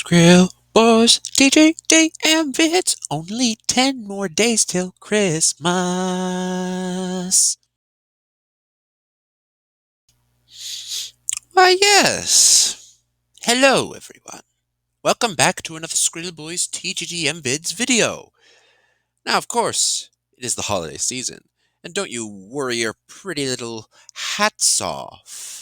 Skrill Boys, TGD, and Vids. Only 10 more days till Christmas. Why, yes. Hello, everyone. Welcome back to another Skrill Boys TGG and Vids video. Now, of course, it is the holiday season, and don't you worry your pretty little hats off.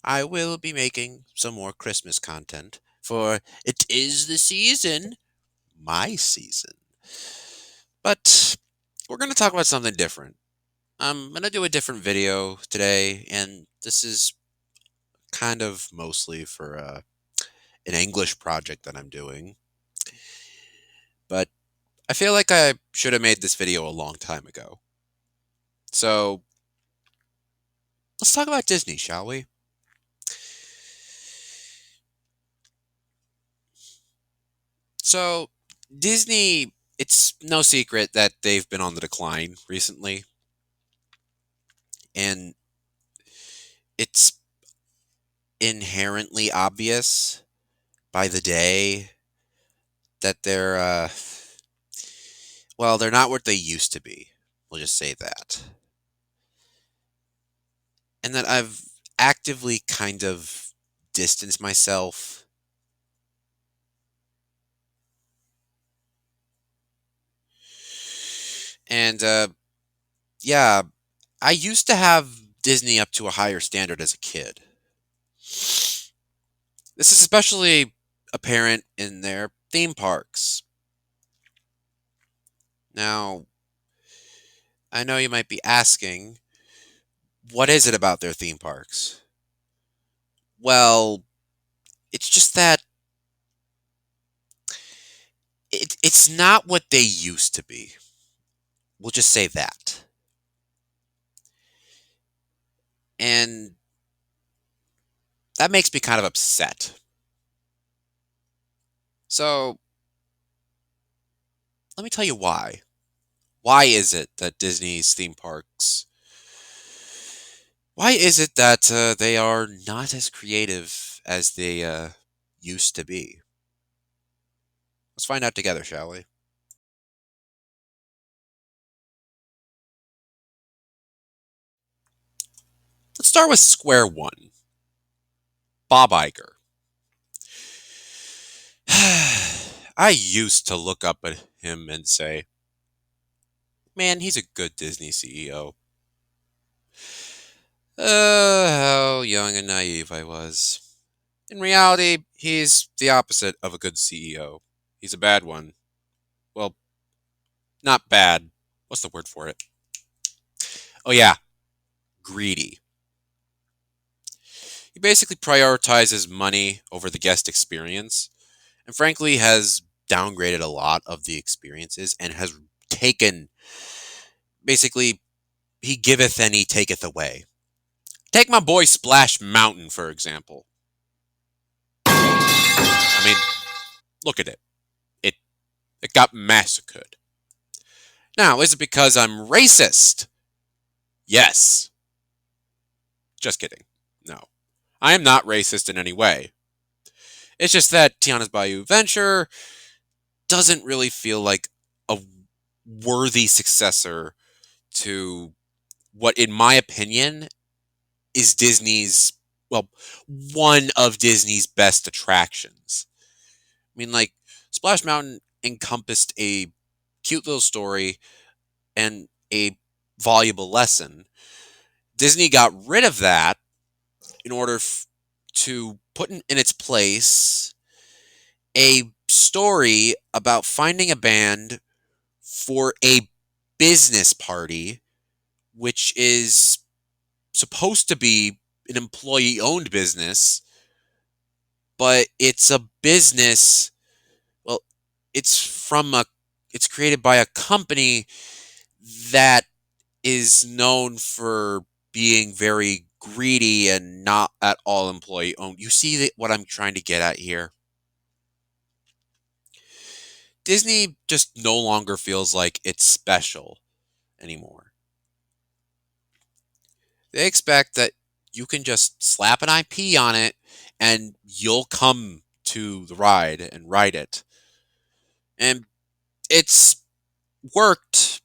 I will be making some more Christmas content, for it is the season, my season. But we're going to talk about something different. I'm going to do a different video today, and this is kind of mostly for an English project that I'm doing. But I feel like I should have made this video a long time ago. So let's talk about Disney, shall we? So Disney, it's no secret that they've been on the decline recently. And it's inherently obvious by the day that they're not what they used to be. We'll just say that. And that I've actively kind of distanced myself. And yeah, I used to have Disney up to a higher standard as a kid. This is especially apparent in their theme parks. Now, I know you might be asking, what is it about their theme parks? Well, it's just that it's not what they used to be. We'll just say that. And that makes me kind of upset. So, let me tell you why. Why is it that Disney's theme parks, why is it that they are not as creative as they used to be? Let's find out together, shall we? Let's start with square one. Bob Iger. I used to look up at him and say, man, he's a good Disney CEO. How young and naive I was. In reality, he's the opposite of a good CEO. He's a bad one. Well, not bad. What's the word for it? Oh, yeah, greedy. He basically prioritizes money over the guest experience, and frankly has downgraded a lot of the experiences and has taken, basically, he giveth and he taketh away. Take my boy Splash Mountain, for example. I mean, look at it. It it got massacred. Now, is it because I'm racist? Yes. Just kidding. No. I am not racist in any way. It's just that Tiana's Bayou Adventure doesn't really feel like a worthy successor to what, in my opinion, is Disney's, well, one of Disney's best attractions. I mean, like, Splash Mountain encompassed a cute little story and a valuable lesson. Disney got rid of that in order to put in its place a story about finding a band for a business party, which is supposed to be an employee owned business, but it's a business, well, it's created by a company that is known for being very greedy and not at all employee owned. You see what I'm trying to get at here? Disney just no longer feels like it's special anymore. They expect that you can just slap an IP on it and you'll come to the ride and ride it. And it's worked,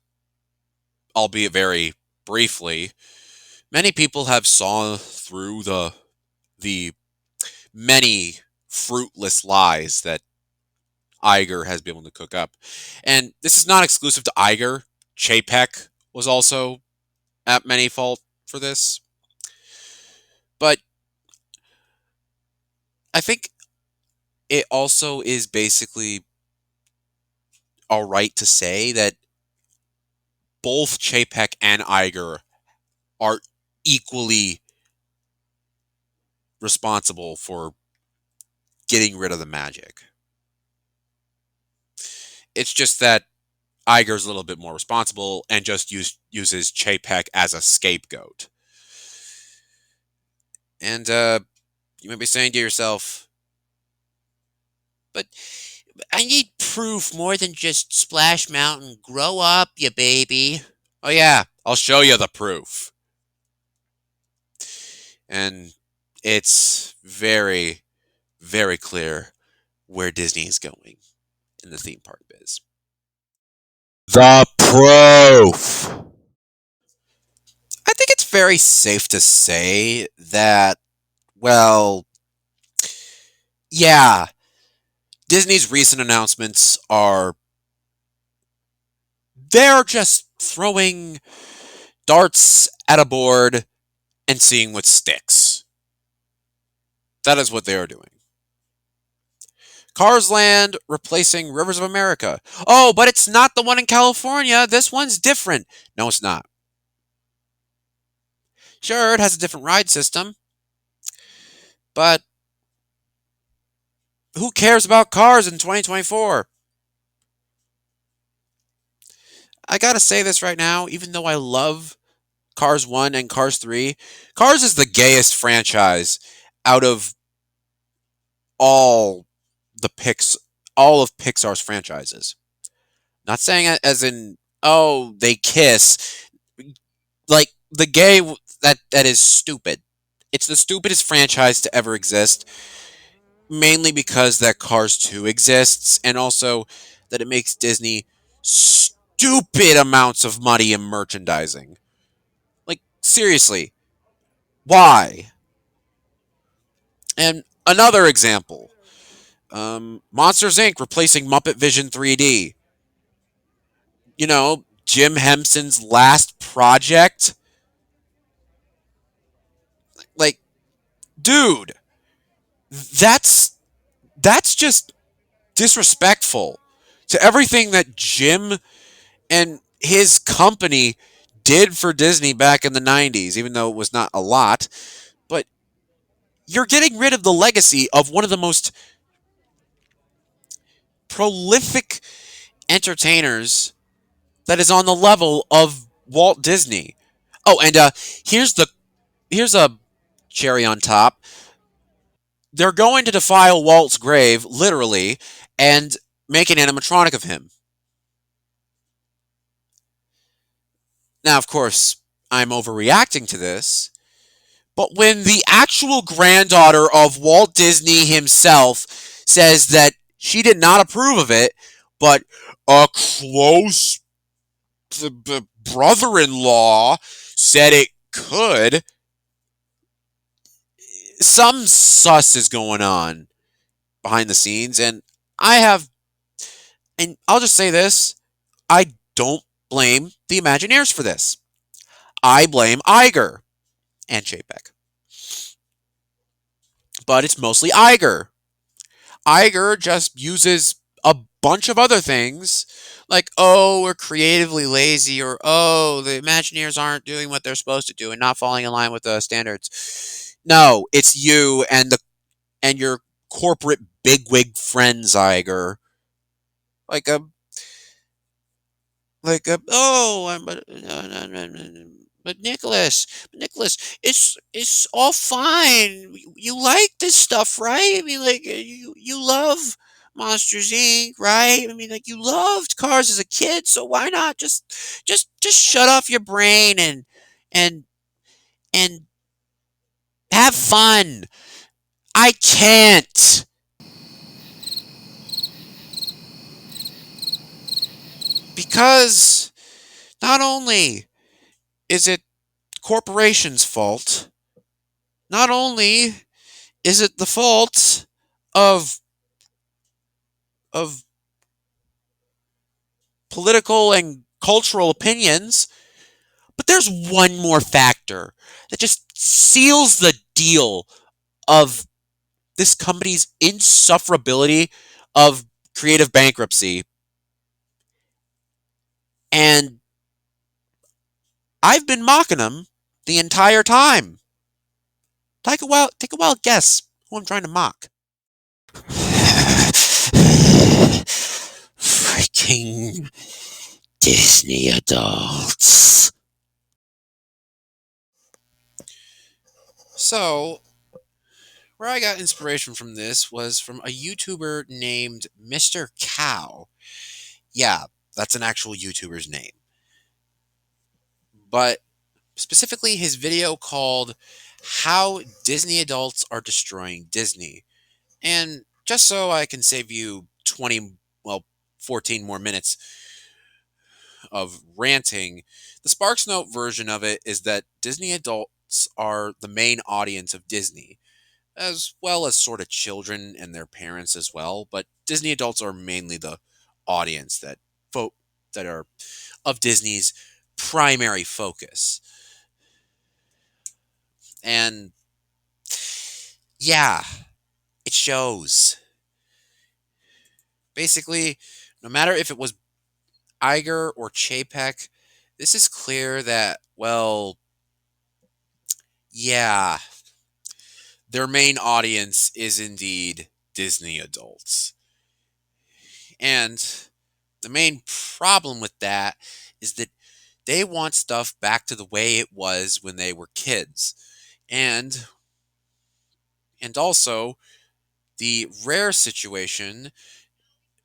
albeit very briefly. Many people have saw through the many fruitless lies that Iger has been able to cook up. And this is not exclusive to Iger. Chapek was also at many fault for this. But I think it also is basically all right to say that both Chapek and Iger are equally responsible for getting rid of the magic. It's just that Iger's a little bit more responsible and just uses Chapek as a scapegoat. And you might be saying to yourself, but I need proof more than just Splash Mountain. Grow up, you baby. Oh, yeah, I'll show you the proof. And it's very, very clear where Disney is going in the theme park biz. The proof. I think it's very safe to say that, well, yeah, Disney's recent announcements are, they're just throwing darts at a board and seeing what sticks. That is what they are doing. Cars Land replacing Rivers of America. Oh, but it's not the one in California. This one's different. No, it's not. Sure, it has a different ride system, but who cares about cars in 2024? I gotta say this right now, even though I love Cars 1 and Cars 3, Cars is the gayest franchise out of all the Pix all of Pixar's franchises. Not saying it as in, oh, they kiss. Like the gay that is stupid. It's the stupidest franchise to ever exist, mainly because that Cars 2 exists and also that it makes Disney stupid amounts of money in merchandising. Like seriously, why? And another example, Monsters Inc. replacing Muppet Vision 3D. You know, Jim Henson's last project. Like, dude, that's that's just disrespectful to everything that Jim and his company did for Disney back in the 90s, even though it was not a lot. But you're getting rid of the legacy of one of the most prolific entertainers that is on the level of Walt Disney. Oh, and here's the here's a cherry on top. They're going to defile Walt's grave, literally, and make an animatronic of him. Now, of course, I'm overreacting to this, but when the actual granddaughter of Walt Disney himself says that she did not approve of it, but a close brother-in-law said it could, some sus is going on behind the scenes, and I have, and I'll just say this, I don't blame the Imagineers for this. I blame Iger and Chapek. But it's mostly Iger. Iger just uses a bunch of other things, like, oh, we're creatively lazy, or oh, the Imagineers aren't doing what they're supposed to do and not falling in line with the standards. No, it's you and your corporate bigwig friends, Iger. Like a oh, but Nicholas, it's all fine. You like this stuff, right? I mean, like you love Monsters Inc., right? I mean, like you loved Cars as a kid, so why not just shut off your brain and and have fun? I can't! Because not only is it corporations' fault, not only is it the fault of of political and cultural opinions, but there's one more factor that just seals the deal of this company's insufferability of creative bankruptcy. And I've been mocking them the entire time. Take a wild guess who I'm trying to mock. Freaking Disney adults. So, where I got inspiration from this was from a YouTuber named Mr. Cow. Yeah, that's an actual YouTuber's name. But specifically his video called How Disney Adults Are Destroying Disney. And just so I can save you 20, well, 14 more minutes of ranting, the Sparks Note version of it is that Disney adults are the main audience of Disney, as well as sort of children and their parents as well. But Disney adults are mainly the audience that are of Disney's primary focus. And yeah, it shows. Basically, no matter if it was Iger or Chapek, this is clear that, well, yeah, their main audience is indeed Disney adults. And the main problem with that is that they want stuff back to the way it was when they were kids. And also the rare situation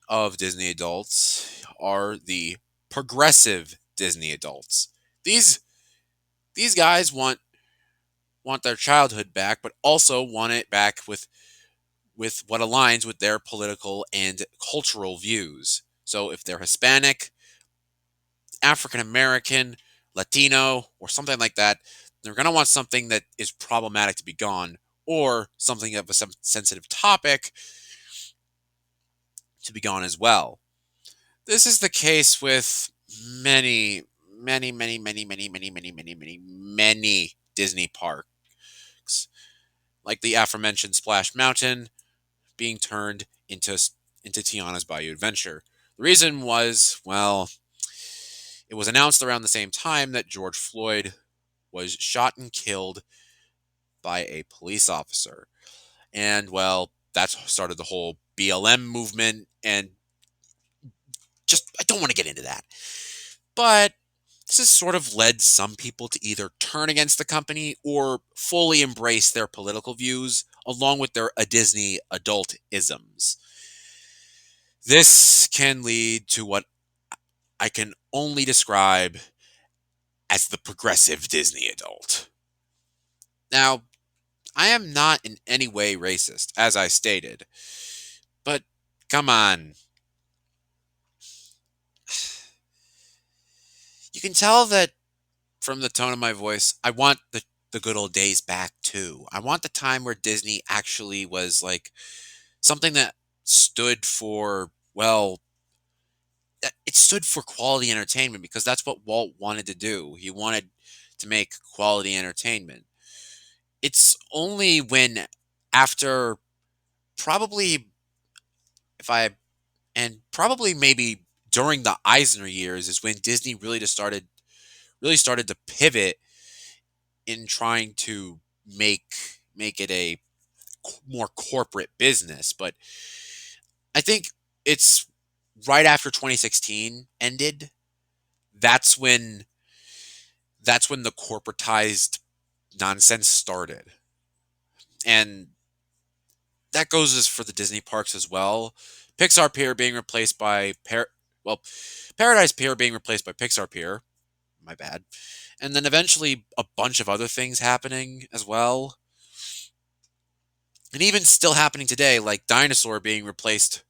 of Disney adults are the progressive Disney adults. These these guys want their childhood back, but also want it back with what aligns with their political and cultural views. So if they're Hispanic, African American, Latino, or something like that, they're going to want something that is problematic to be gone, or something of a sensitive topic to be gone as well. This is the case with many, many Disney parks, like the aforementioned Splash Mountain being turned into Tiana's Bayou Adventure. The reason was, well, it was announced around the same time that George Floyd was shot and killed by a police officer. And, well, that started the whole BLM movement. And just, I don't want to get into that. But this has sort of led some people to either turn against the company or fully embrace their political views along with their Disney adult isms. This can lead to what I can only describe as the progressive Disney adult. Now, I am not in any way racist, as I stated, but come on. You can tell that from the tone of my voice, I want the good old days back too. I want the time where Disney actually was like something that stood for, well, it stood for quality entertainment because that's what Walt wanted to do. He wanted to make quality entertainment. It's only when after probably if I and probably maybe during the Eisner years is when Disney really started to pivot in trying to make it a more corporate business. But I think it's right after 2016 ended. That's when the corporatized nonsense started, and that goes as for the Disney parks as well. Pixar Pier being replaced by Paradise Pier being replaced by Pixar Pier. My bad. And then eventually a bunch of other things happening as well. And even still happening today, like Dinosaur being replaced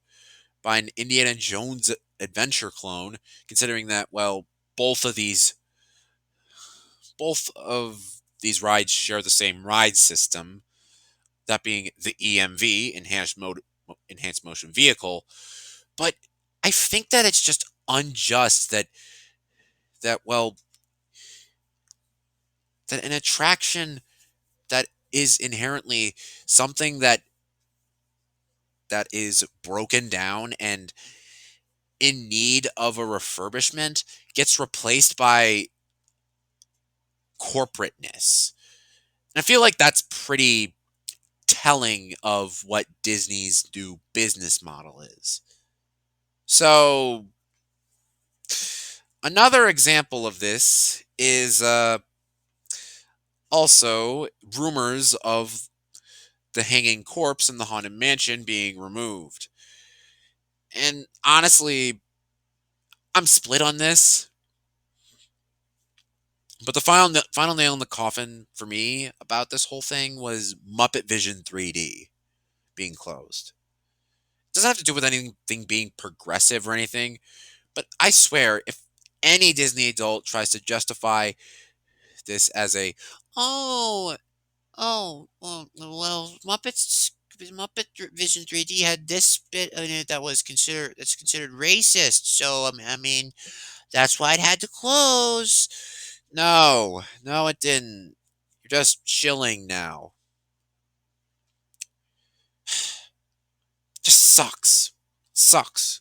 by an Indiana Jones adventure clone, considering that, well, both of these both of these rides share the same ride system, that being the EMV, enhanced motion vehicle. But I think that it's just unjust that well that an attraction that is inherently something that is broken down and in need of a refurbishment gets replaced by corporateness. And I feel like that's pretty telling of what Disney's new business model is. So, another example of this is also rumors of the hanging corpse in the Haunted Mansion being removed. And honestly, I'm split on this. But the final nail in the coffin for me about this whole thing was Muppet Vision 3D being closed. It doesn't have to do with anything being progressive or anything, but I swear, if any Disney adult tries to justify this as a, oh, well, Muppet Vision 3D had this bit in it that's considered racist. So I mean, that's why it had to close. No, no, it didn't. You're just chilling now. Just sucks. Sucks.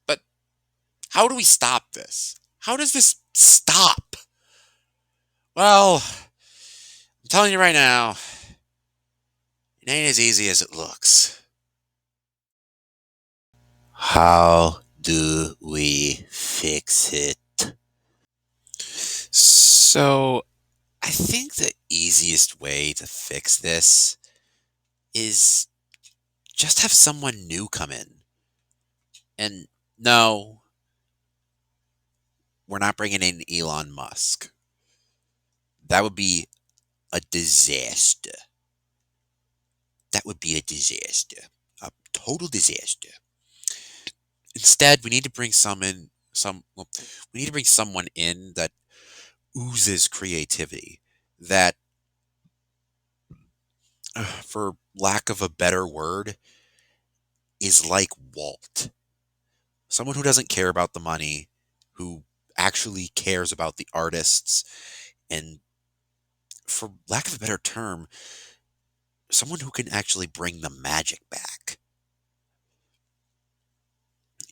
But how do we stop this? How does this stop? Well, I'm telling you right now, it ain't as easy as it looks. How do we fix it? So, I think the easiest way to fix this is just have someone new come in. And no, we're not bringing in Elon Musk. That would be a disaster. That would be a disaster. A total disaster. Instead, we need to bring we need to bring someone in that oozes creativity, that for lack of a better word, is like Walt. Someone who doesn't care about the money, who actually cares about the artists, and for lack of a better term, someone who can actually bring the magic back.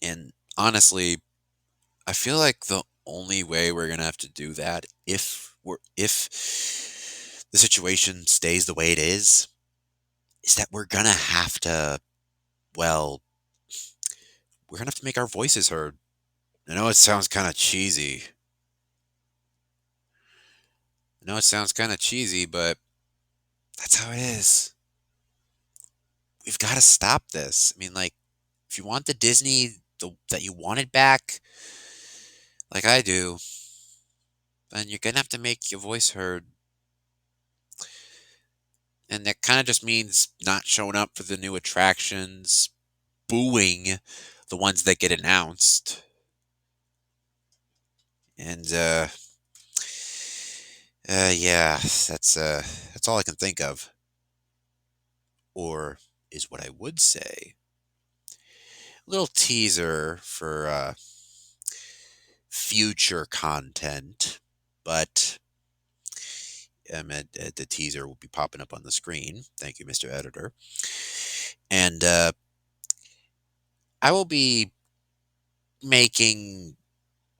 And honestly, I feel like the only way we're gonna have to do that, if the situation stays the way it is that we're gonna have to, well, we're gonna have to make our voices heard. I know it sounds kind of cheesy. I know it sounds kind of cheesy, but that's how it is. We've got to stop this. I mean, like, if you want the that you wanted back, like I do, then you're gonna have to make your voice heard. And that kind of just means not showing up for the new attractions, booing the ones that get announced. And yeah, that's all I can think of. Or is what I would say. A little teaser for future content, but the teaser will be popping up on the screen. Thank you, Mr. Editor. And I will be making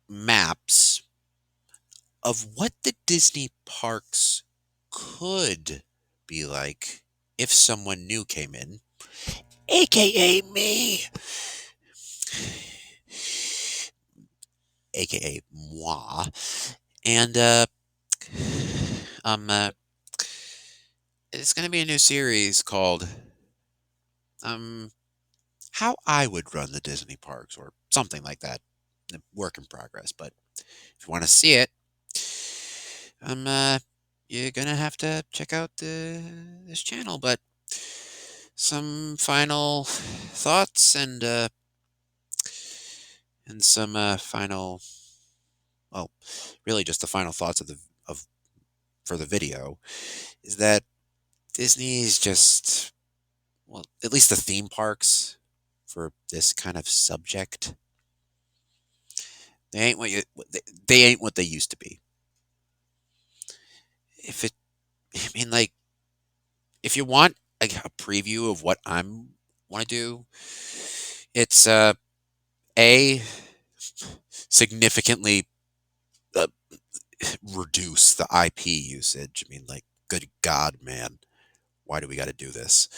maps of what the Disney parks could be like if someone new came in, aka me, aka moi, and um, uh, it's going to be a new series called um, "How I Would Run the Disney Parks" or something like that. A work in progress, but if you want to see it, you're gonna have to check out this channel. But some final thoughts and some final, well, really just the final thoughts of for the video is that Disney's just, well, at least the theme parks for this kind of subject, they ain't they ain't what they used to be. If it, I mean, like, if you want a preview of what I'm want to do, it's a significantly uh, reduce the IP usage. I mean, like, good God, man, why do we got to do this?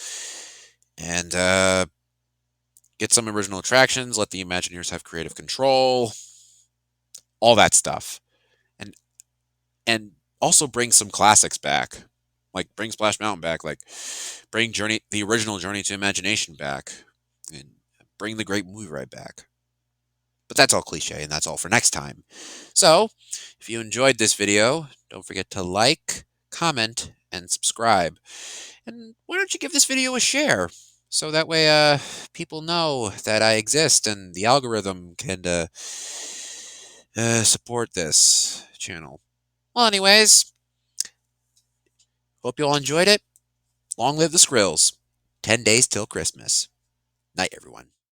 And get some original attractions, let the Imagineers have creative control, all that stuff, and and also bring some classics back, like bring Splash Mountain back, like bring the original Journey to Imagination back, and bring the Great Movie Ride back. But that's all cliche, and that's all for next time. So, if you enjoyed this video, don't forget to like, comment, and subscribe. And why don't you give this video a share? So that way people know that I exist and the algorithm can support this channel. Well, anyways, hope you all enjoyed it. Long live the Skrills. 10 days till Christmas. Night, everyone.